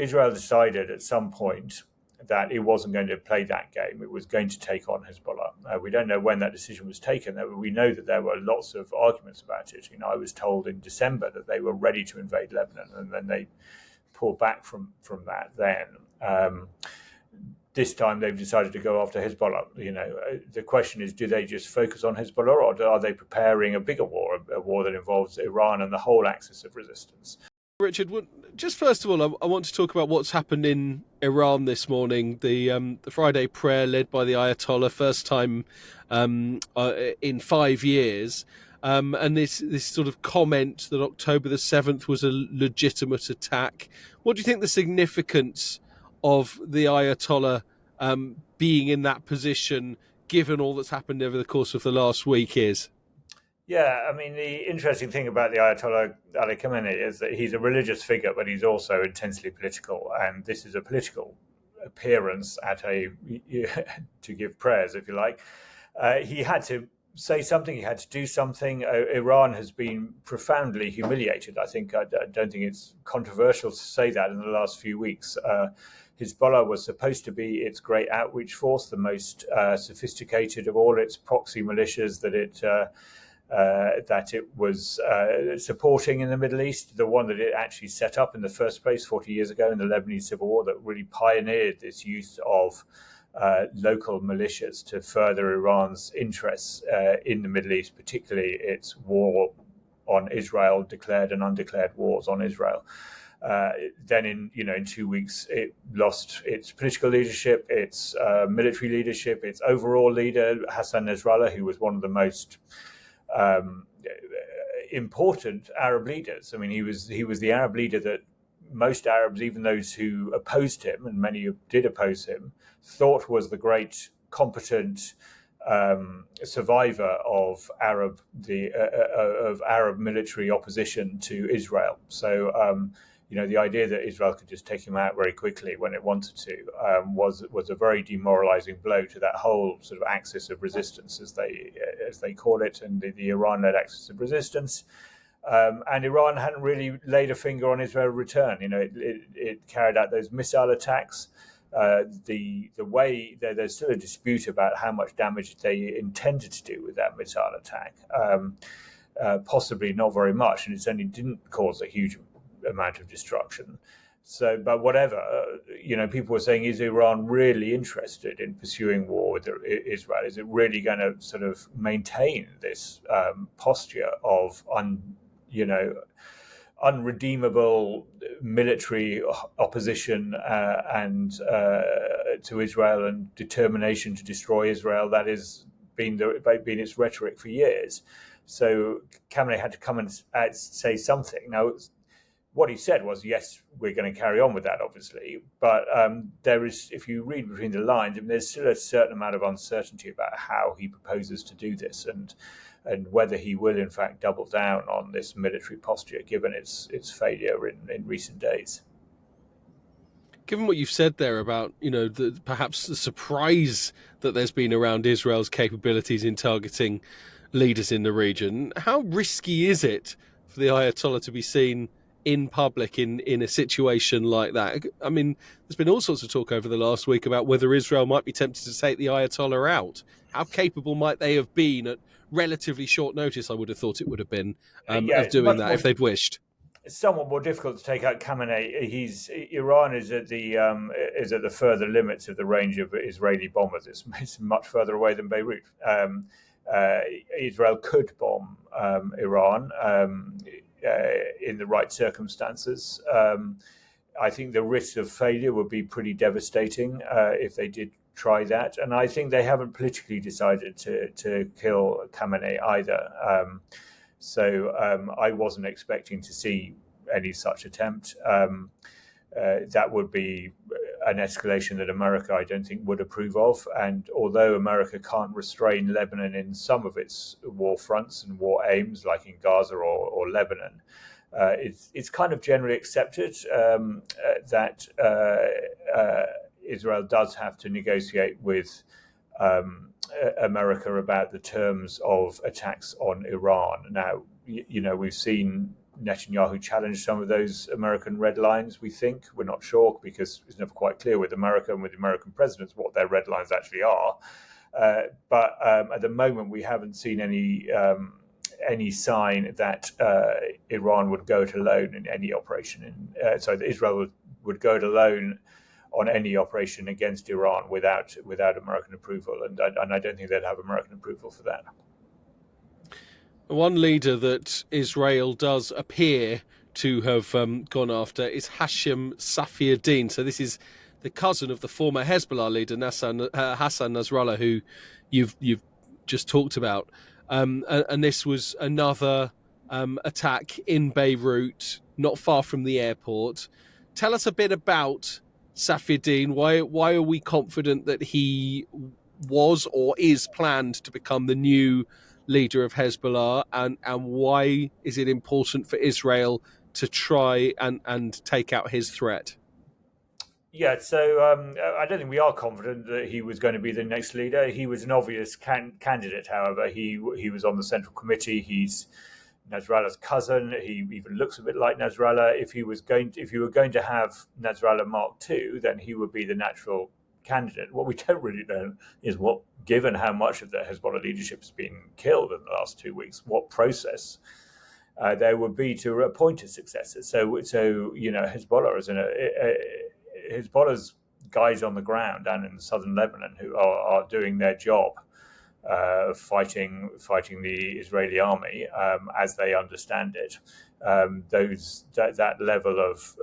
Israel decided at some point that it wasn't going to play that game. It was going to take on Hezbollah. We don't know when that decision was taken. We know that there were lots of arguments about it. I was told in December that they were ready to invade Lebanon, and then they pulled back from that then. This time they've decided to go after Hezbollah. The question is, do they just focus on Hezbollah, or are they preparing a bigger war, a war that involves Iran and the whole axis of resistance? Richard, just first of all, I want to talk about what's happened in Iran this morning. The Friday prayer led by the Ayatollah, first time in 5 years, and this sort of comment that October the 7th was a legitimate attack. What do you think the significance of the Ayatollah being in that position, given all that's happened over the course of the last week, is? Yeah, I mean, the interesting thing about the Ayatollah Ali Kahameni is that he's a religious figure, but he's also intensely political. And this is a political appearance to give prayers, if you like. He had to say something, he had to do something. Iran has been profoundly humiliated. I don't think it's controversial to say that in the last few weeks. Hezbollah was supposed to be its great outreach force, the most sophisticated of all its proxy militias that it was supporting in the Middle East, the one that it actually set up in the first place 40 years ago in the Lebanese Civil War, that really pioneered this use of local militias to further Iran's interests in the Middle East, particularly its war on Israel, declared and undeclared wars on Israel. Then in 2 weeks, it lost its political leadership, its military leadership, its overall leader, Hassan Nasrallah, who was one of the most important Arab leaders. I mean, he was the Arab leader that most Arabs, even those who opposed him, and many did oppose him, thought was the great, competent survivor of Arab military opposition to Israel. So, the idea that Israel could just take him out very quickly when it wanted to was a very demoralizing blow to that whole sort of axis of resistance, as they call it, and the Iran-led axis of resistance. And Iran hadn't really laid a finger on Israel return. It carried out those missile attacks. The way there's still a dispute about how much damage they intended to do with that missile attack. Possibly not very much, and it certainly didn't cause a huge amount of destruction. So, but whatever, people were saying, is Iran really interested in pursuing war with Israel? Is it really going to sort of maintain this posture of unredeemable military opposition and to Israel, and determination to destroy Israel? That has been its rhetoric for years. So Khamenei had to come and say something. Now, what he said was, yes, we're going to carry on with that, obviously. But there is, if you read between the lines, there's still a certain amount of uncertainty about how he proposes to do this, and whether he will, in fact, double down on this military posture, given its failure in recent days. Given what you've said there about, perhaps the surprise that there's been around Israel's capabilities in targeting leaders in the region, how risky is it for the Ayatollah to be seen in public in a situation like that? I mean, there's been all sorts of talk over the last week about whether Israel might be tempted to take the Ayatollah out. How capable might they have been at relatively short notice? I would have thought it would have been of doing that if they'd wished. It's somewhat more difficult to take out Khamenei. Iran is at the further limits of the range of Israeli bombers. It's much further away than Beirut. Israel could bomb Iran in the right circumstances. I think the risk of failure would be pretty devastating if they did try that. And I think they haven't politically decided to kill Khamenei either. So I wasn't expecting to see any such attempt. That would be an escalation that America, I don't think, would approve of. And although America can't restrain Lebanon in some of its war fronts and war aims, like in Gaza or Lebanon, it's kind of generally accepted that Israel does have to negotiate with America about the terms of attacks on Iran. Now, we've seen Netanyahu challenged some of those American red lines, we think. We're not sure because it's never quite clear with America and with American presidents what their red lines actually are. But at the moment, we haven't seen any sign that Iran would go it alone in any operation. That Israel would go it alone on any operation against Iran without American approval, and I don't think they'd have American approval for that. One leader that Israel does appear to have gone after is Hashem Safieddine. So this is the cousin of the former Hezbollah leader Hassan Nasrallah, who you've just talked about, and this was another attack in Beirut, not far from the airport. Tell us a bit about Safieddine. Why are we confident that he was or is planned to become the new leader of Hezbollah, and why is it important for Israel to try and take out his threat? Yeah, so I don't think we are confident that he was going to be the next leader. He was an obvious candidate, however. He was on the Central Committee. He's Nasrallah's cousin. He even looks a bit like Nasrallah. If you were going to have Nasrallah Mark II, then he would be the natural candidate. What we don't really know is given how much of the Hezbollah leadership has been killed in the last 2 weeks, what process there would be to appoint a successor. So Hezbollah is Hezbollah's guys on the ground down in southern Lebanon who are doing their job, fighting the Israeli army as they understand it. That level of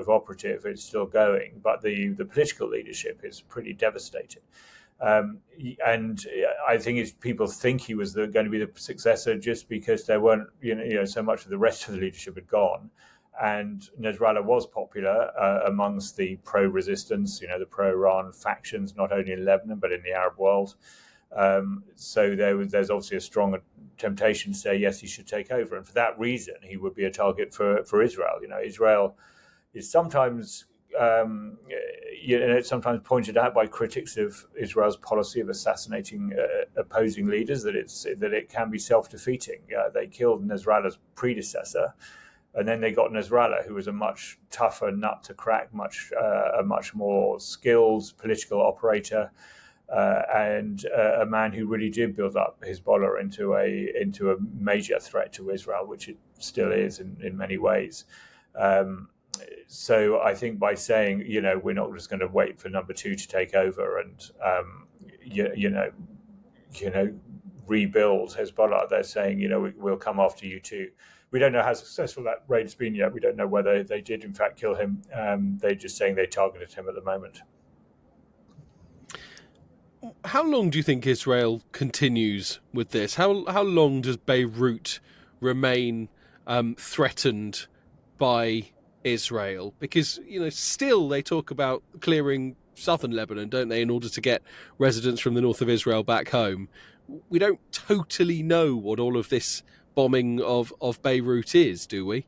operative is still going, but the political leadership is pretty devastated. And I think people think he was going to be the successor just because there weren't so much of the rest of the leadership had gone. And Nasrallah was popular amongst the pro-resistance, the pro-Iran factions, not only in Lebanon but in the Arab world. So there's obviously a strong temptation to say yes, he should take over, and for that reason, he would be a target for Israel. Israel is sometimes it's sometimes pointed out by critics of Israel's policy of assassinating opposing leaders that it can be self-defeating. They killed Nasrallah's predecessor, and then they got Nasrallah, who was a much tougher nut to crack, a much more skilled political operator, and a man who really did build up Hezbollah into a major threat to Israel, which it still is in many ways. So I think by saying, we're not just going to wait for number two to take over and rebuild Hezbollah, they're saying, we'll come after you too. We don't know how successful that raid's been yet. We don't know whether they did in fact kill him. They're just saying they targeted him at the moment. How long do you think Israel continues with this? How long does Beirut remain threatened by Israel? Because still they talk about clearing southern Lebanon, don't they, in order to get residents from the north of Israel back home. We don't totally know what all of this bombing of Beirut is, do we?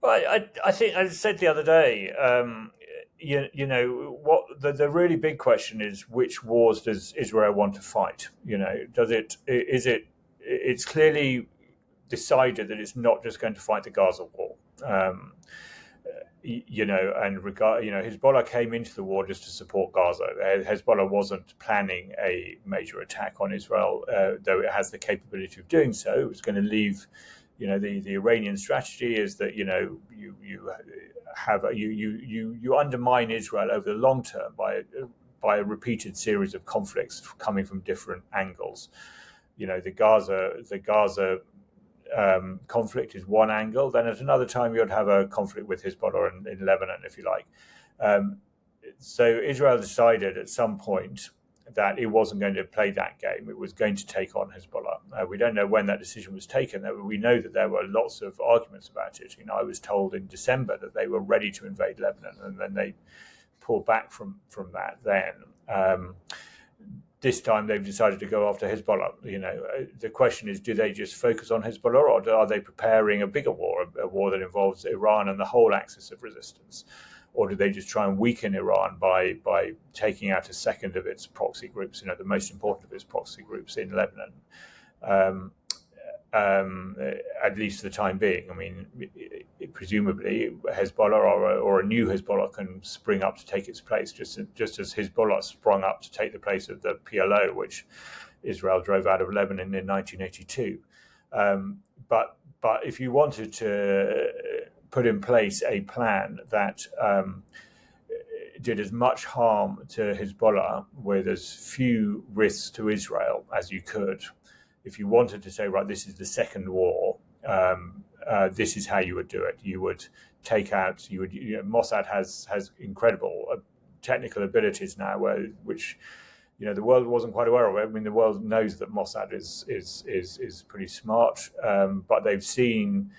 Well, I think I said the other day, what the really big question is: which wars does Israel want to fight? It's clearly decided that it's not just going to fight the Gaza war. Hezbollah came into the war just to support Gaza. Hezbollah wasn't planning a major attack on Israel, though it has the capability of doing so. It was going to leave, the Iranian strategy is that you undermine Israel over the long term by a repeated series of conflicts coming from different angles. The Gaza conflict is one angle. Then at another time you'd have a conflict with Hezbollah in Lebanon, if you like. So Israel decided at some point that it wasn't going to play that game. It was going to take on Hezbollah. We don't know when that decision was taken. We know that there were lots of arguments about it. I was told in December that they were ready to invade Lebanon, and then they pulled back from that then. This time they've decided to go after Hezbollah. The question is, do they just focus on Hezbollah, or are they preparing a bigger war, a war that involves Iran and the whole axis of resistance? Or do they just try and weaken Iran by taking out a second of its proxy groups, the most important of its proxy groups in Lebanon? at least for the time being. I mean, presumably Hezbollah or a new Hezbollah can spring up to take its place, just as Hezbollah sprung up to take the place of the PLO, which Israel drove out of Lebanon in 1982. But if you wanted to put in place a plan that did as much harm to Hezbollah with as few risks to Israel as you could, if you wanted to say, right, this is the second war, this is how you would do it. You would take out, Mossad has incredible technical abilities now, which the world wasn't quite aware of. I mean, the world knows that Mossad is pretty smart, but they've seen,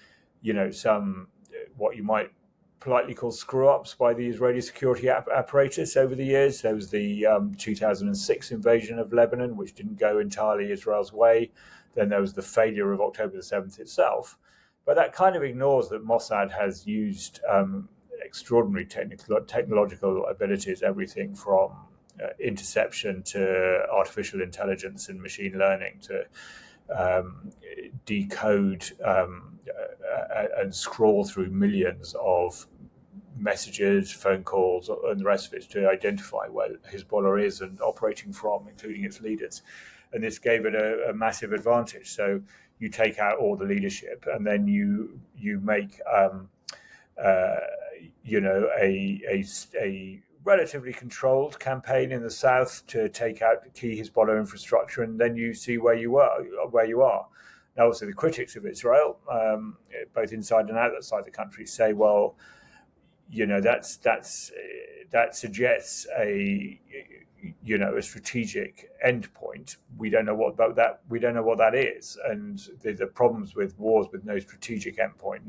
some what you might politely call screw-ups by the Israeli security apparatus over the years. There was the 2006 invasion of Lebanon, which didn't go entirely Israel's way. Then there was the failure of October the 7th itself. But that kind of ignores that Mossad has used extraordinary technological abilities, everything from interception to artificial intelligence and machine learning to decode and scroll through millions of messages, phone calls, and the rest of it to identify where Hezbollah is and operating from, including its leaders. And this gave it a massive advantage. So you take out all the leadership, and then you make a relatively controlled campaign in the south to take out the key Hezbollah infrastructure, and then you see where you are. Now, also the critics of Israel, both inside and outside the country, say, well, that suggests a strategic endpoint. We don't know what that is, and the problems with wars with no strategic endpoint,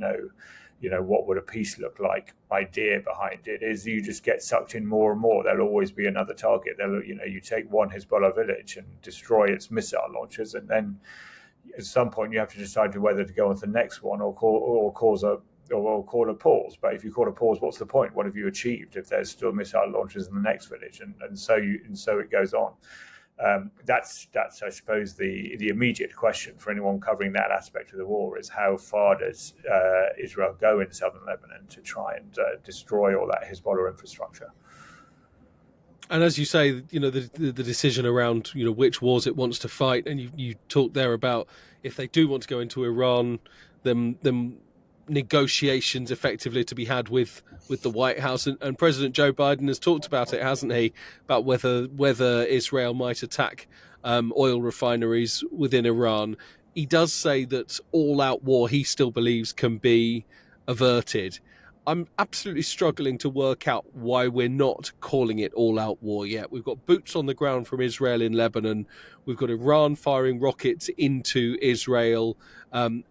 what would a peace look like idea behind it is you just get sucked in more and more. There'll always be another target. You take one Hezbollah village and destroy its missile launchers, and then at some point you have to decide whether to go on to the next one or call a pause. But if you call a pause, what's the point? What have you achieved if there's still missile launchers in the next village? And so it goes on. That's I suppose the immediate question for anyone covering that aspect of the war is how far does Israel go in southern Lebanon to try and destroy all that Hezbollah infrastructure? And as you say, the decision around which wars it wants to fight, and you talked there about if they do want to go into Iran, them negotiations effectively to be had with the White House, and President Joe Biden has talked about it, hasn't he? About whether Israel might attack oil refineries within Iran. He does say that all-out war he still believes can be averted. I'm absolutely struggling to work out why we're not calling it all-out war yet. We've got boots on the ground from Israel in Lebanon. We've got Iran firing rockets into Israel and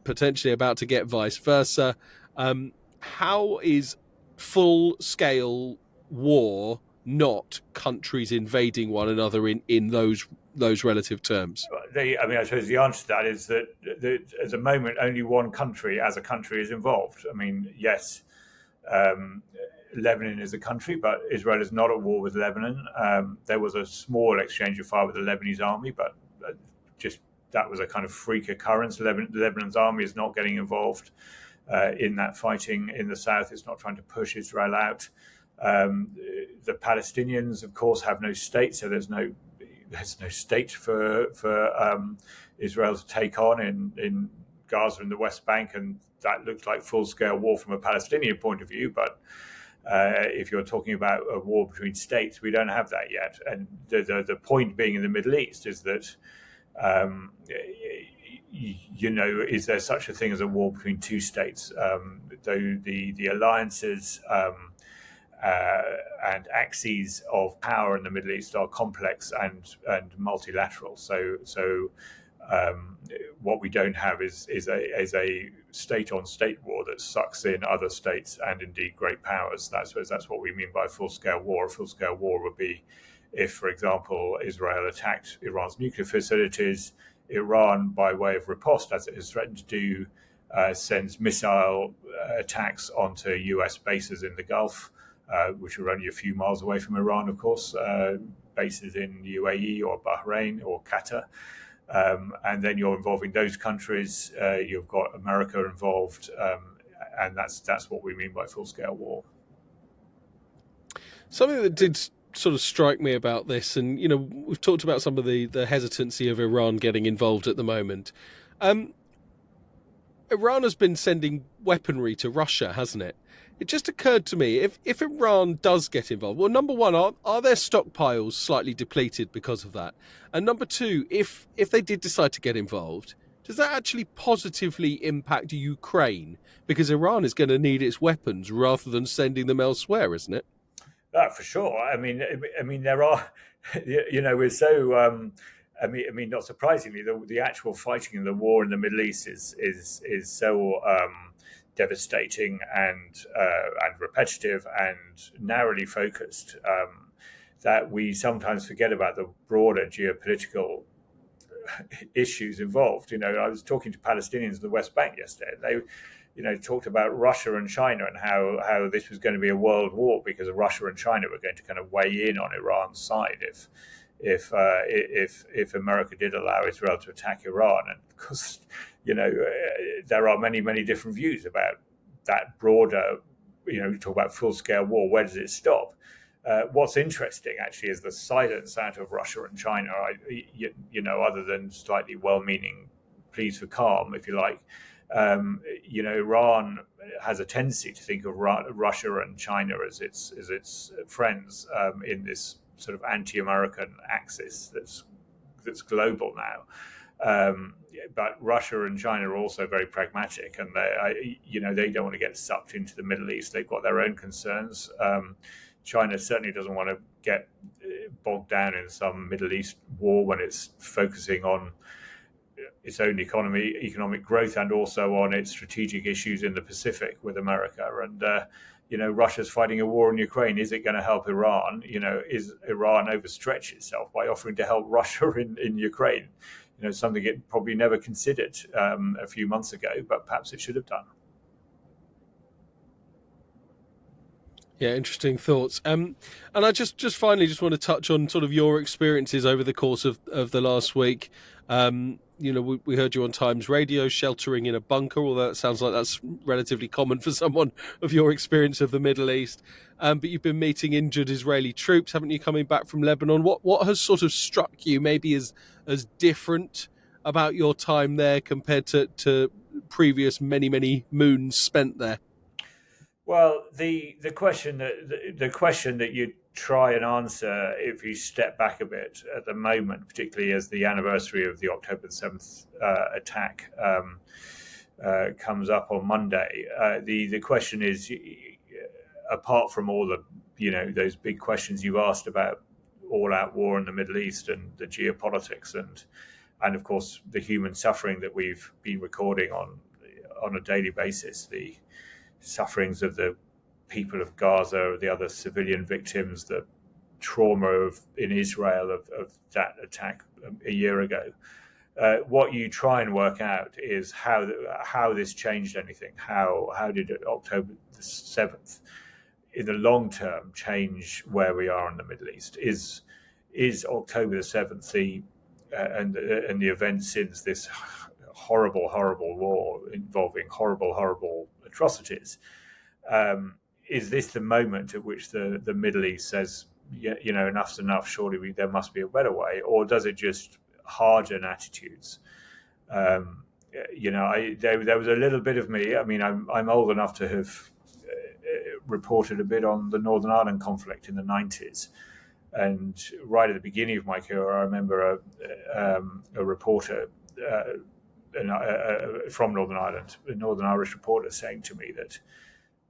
potentially about to get vice versa. How is full-scale war not countries invading one another in those relative terms? I suppose the answer to that is that at the moment only one country as a country is involved. I mean, yes, Lebanon is a country, but Israel is not at war with Lebanon. There was a small exchange of fire with the Lebanese army, but that was a kind of freak occurrence. Lebanon's army is not getting involved in that fighting in the south. It's not trying to push Israel out. The Palestinians, of course, have no state, so there's no state for Israel to take on in Gaza and the West Bank, and that looks like full-scale war from a Palestinian point of view. But if you're talking about a war between states, we don't have that yet. And the point being in the Middle East is that is there such a thing as a war between two states? Though the alliances and axes of power in the Middle East are complex and multilateral. So what we don't have is a state-on-state war that sucks in other states and indeed great powers. That's what we mean by a full-scale war. A full-scale war would be if, for example, Israel attacked Iran's nuclear facilities. Iran, by way of riposte, as it has threatened to do, sends missile attacks onto US bases in the Gulf, which are only a few miles away from Iran, of course, bases in UAE or Bahrain or Qatar. And then you're involving those countries. You've got America involved, and that's what we mean by full-scale war. Something that did sort of strike me about this, and we've talked about some of the hesitancy of Iran getting involved at the moment. Iran has been sending weaponry to Russia, hasn't it? It just occurred to me, if Iran does get involved, well, number one, are their stockpiles slightly depleted because of that? And number two, if they did decide to get involved, does that actually positively impact Ukraine? Because Iran is going to need its weapons rather than sending them elsewhere, isn't it? For sure. I mean, there are, we're so. Not surprisingly, the actual fighting in the war in the Middle East is so devastating and repetitive and narrowly focused that we sometimes forget about the broader geopolitical issues involved. I was talking to Palestinians in the West Bank yesterday. They talked about Russia and China and how this was going to be a world war because Russia and China were going to kind of weigh in on Iran's side if America did allow Israel to attack Iran. And of course, there are many different views about that broader. You talk about full-scale war. Where does it stop? What's interesting actually is the silence out of Russia and China. Other than slightly well-meaning pleas for calm, if you like. Iran has a tendency to think of Russia and China as its friends in this sort of anti-American axis that's global now. But Russia and China are also very pragmatic, and they don't want to get sucked into the Middle East. They've got their own concerns. China certainly doesn't want to get bogged down in some Middle East war when it's focusing on its own economic growth, and also on its strategic issues in the Pacific with America. And Russia's fighting a war in Ukraine. Is it going to help Iran? Is Iran overstretch itself by offering to help Russia in Ukraine? Something it probably never considered a few months ago, but perhaps it should have done. Yeah, interesting thoughts. And I just finally want to touch on sort of your experiences over the course of the last week. We heard you on Times Radio sheltering in a bunker, although it sounds like that's relatively common for someone of your experience of the Middle East. But you've been meeting injured Israeli troops, haven't you, coming back from Lebanon? What has sort of struck you maybe as different about your time there compared to previous many moons spent there? Well, the question that you try and answer if you step back a bit at the moment, particularly as the anniversary of the October 7th attack comes up on Monday, the question is, apart from all the those big questions you asked about all-out war in the Middle East and the geopolitics and of course the human suffering that we've been recording on a daily basis, the sufferings of the people of Gaza, the other civilian victims, the trauma in Israel of that attack a year ago. What you try and work out is how this changed anything. How did October the 7th, in the long term, change where we are in the Middle East? Is October the 7th and the events since this horrible war involving horrible atrocities? Is this the moment at which the Middle East says, enough's enough, surely there must be a better way? Or does it just harden attitudes? There was a little bit of me. I mean, I'm old enough to have reported a bit on the Northern Ireland conflict in the 90s. And right at the beginning of my career, I remember a reporter from Northern Ireland, a Northern Irish reporter, saying to me that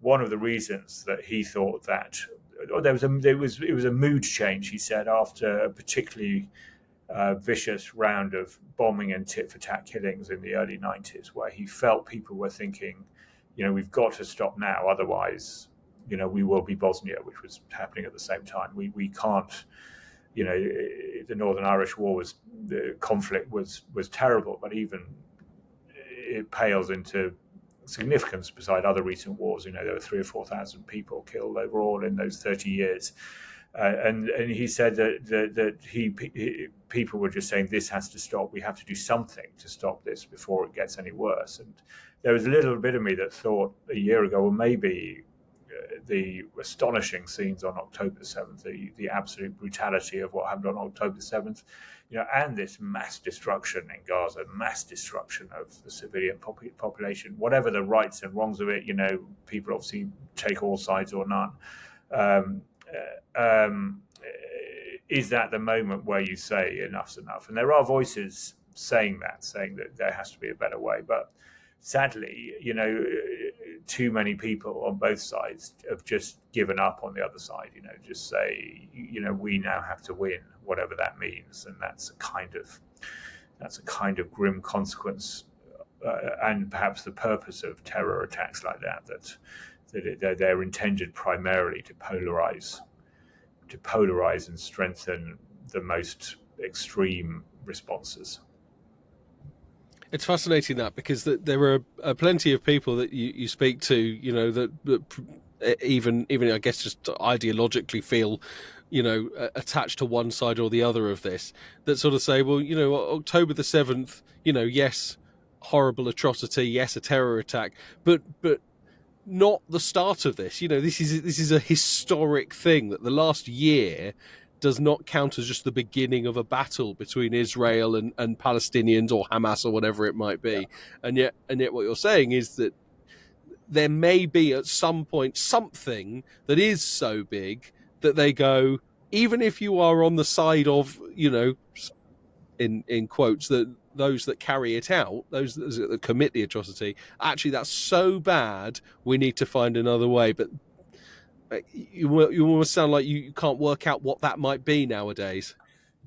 one of the reasons that he thought that it was a mood change, he said, after a particularly vicious round of bombing and tit-for-tat killings in the early 90s, where he felt people were thinking, we've got to stop now, otherwise, we will be Bosnia, which was happening at the same time. We can't, the Northern Irish War the conflict was terrible, but even it pales into significance beside other recent wars. There were 3,000 or 4,000 people killed overall in those 30 years. And he said that people were just saying this has to stop. We have to do something to stop this before it gets any worse. And there was a little bit of me that thought a year ago, well, maybe the astonishing scenes on October 7th, the absolute brutality of what happened on October 7th, and this mass destruction in Gaza, mass destruction of the civilian population, whatever the rights and wrongs of it, people obviously take all sides or none. Is that the moment where you say enough's enough? And there are voices saying that there has to be a better way. But sadly, too many people on both sides have just given up on the other side, just say, we now have to win, whatever that means. And that's a kind of grim consequence, and perhaps the purpose of terror attacks like that they're intended primarily to polarize and strengthen the most extreme responses. It's fascinating that, because there are plenty of people that you speak to, that even I guess just ideologically feel, attached to one side or the other of this, that sort of say, well, October the 7th, yes, horrible atrocity, yes, a terror attack, but not the start of this. This is a historic thing, that the last year does not count as just the beginning of a battle between Israel and Palestinians or Hamas or whatever it might be. Yeah. And yet what you're saying is that there may be at some point something that is so big that they go, even if you are on the side of, in quotes, that those that carry it out, those that commit the atrocity, actually that's so bad, we need to find another way. But you almost sound like you can't work out what that might be nowadays.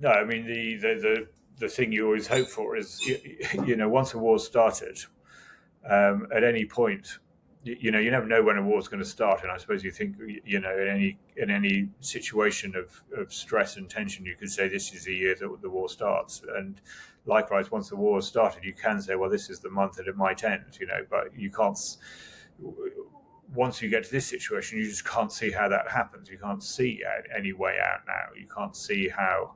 No, I mean, the thing you always hope for is, once a war's started, at any point, you never know when a war's going to start. And I suppose you think, in any situation of stress and tension, you could say this is the year that the war starts. And likewise, once the war has started, you can say, well, this is the month that it might end, but you can't. Once you get to this situation, you just can't see how that happens. You can't see any way out now. You can't see how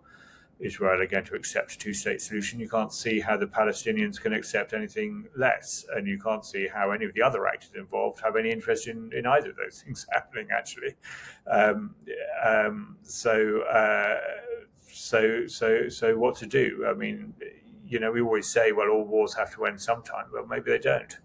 Israel are going to accept a two-state solution. You can't see how the Palestinians can accept anything less. And you can't see how any of the other actors involved have any interest in either of those things happening, actually. So what to do? I mean, we always say, well, all wars have to end sometime. Well, maybe they don't.